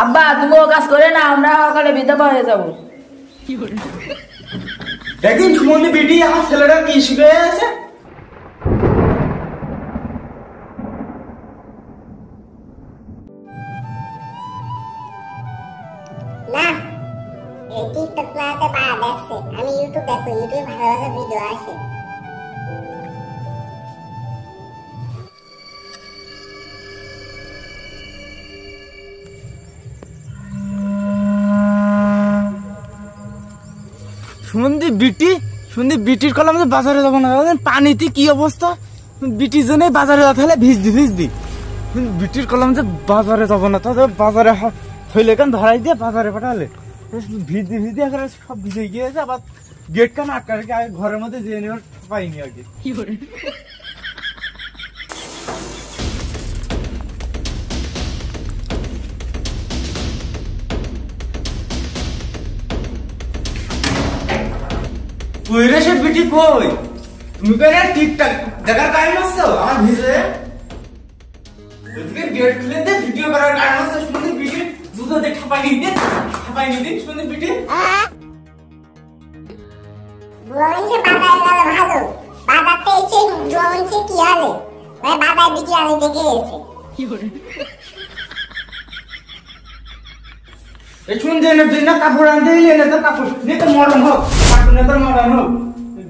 আব্বা তুমি ও কাজ করে না, আমরা সকালে বিধবা হয়ে যাবো। দেখি সুমন্দি বিটি আমার ছেলেটা কি শিখে আছে। না এই টিকটক নাতে পাওয়া দেখছে, আমি ইউটিউব দেখো, ইউটিউবে ভালো ভালো ভিডিও আসে। সুমন্দি বিটির কলাম যে বাজারে যাবো না, পানিতে কি অবস্থা, বিটির জন্য বাজারে যেতে হলে ভিজদি বিটির কলাম যে বাজারে যাবো না, তাদের বাজারে থইলে কেন ধরাই দিয়ে বাজারে পাঠালে ভিজদি এখানে সব ভিজে গিয়েছে। আবার গেট কান আটকা রেখে আগে ঘরের মধ্যে যেয়ে নেওয়ার পাইনি আগে। কই রে সে বিটি কই? তুমি কেন টিকটক দেখার কারণ আসছো আমার ভিজে? ওইদিকে গেট খুলে দে ভিডিও করার কারণ আসছো। শুনতে বিটি জুতো দিয়ে ঠাপাই নিতে শুনতে বিটি বুড়োইছে বাজারে গেলে ভালো, বাজারতে এসে বুড়োইছে কি হলে ভাই বাজার বিটি আনি দেখে এসে এই শুনতে না কাপড় আনতে এলে তো কাপড় নিয়ে তো মরণ হোক, কাপড় নিয়ে তো মরণ হোক।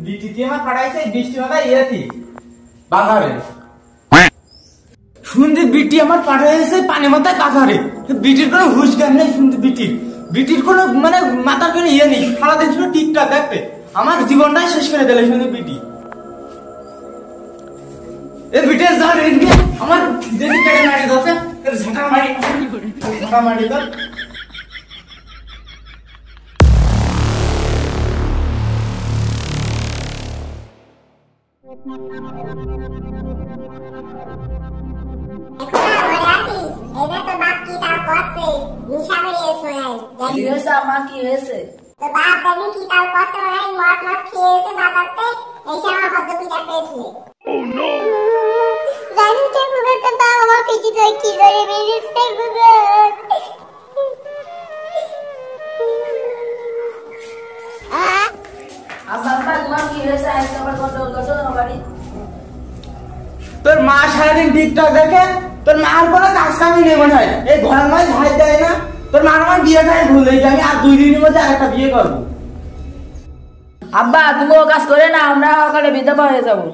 বিটি দিয়ে আমার পাঠাইছে বৃষ্টি মাথা ইয়েতি বাজারে। শুনতে বিটি আমার পাঠাইছে পানি মাথায় বাজারে। বিটির কোনো হুশ জ্ঞান নেই। শুনতে বিটির কোনো মানে মাথার কোনো ইয়ে নেই। সারাদিন শুধু টিকটক দেখবে, আমার জীবনটাই শেষ করে দিলে শুনতে বিটি। এ বিটির যা রেঞ্জে আমার যদি কেটে মারি যাচ্ছে ঝাঁটা মারি দাও। কি হয়েছে আমার, কি হয়েছে? তোর মা সারাদিন টিকটক দেখে, তোর মার কোনো কাজ কামি নেই মনে হয়। এই ঘরের মাঝে ঝাড় দেয় না। তোর মার আমার বিয়েটাই ভুল হয়েছে, আমি আর 2 দিনের মধ্যে আরেকটা বিয়ে করবো। আব্বা তুমি ও কাজ করে না, আমরা সকালে বিধবা হয়ে যাবো।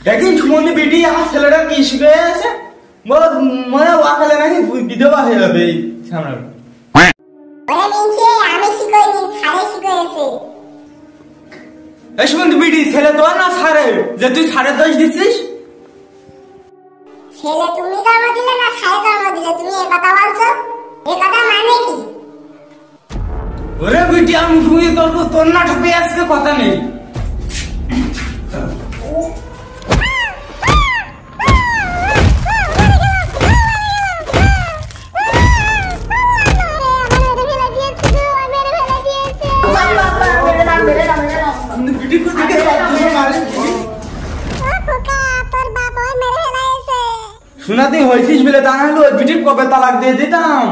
দেখি সুমন্দি বিটি আমার ছেলেটা কি শিখে আছে, মনে ওয়াকালে নাকি বিধবা হয়ে যাবে। এই সামনে এই সুমন্দি বিটি ছেলে তোর না ছাড়ে যে তুই 10.5 দিচ্ছিস? ছেলে তুমি জন্ম দিলে না ছাড়ে জন্ম দিলে? তুমি এই কথা বলছো, এই কথা মানে কি? ওরে বিটি আমি শুনি তোর না ঠপে আসবে কথা নেই। শোনা তুই হয়েছিস বলে তা না হলে ওই বিটির কবে তালাক দিয়ে দিতাম।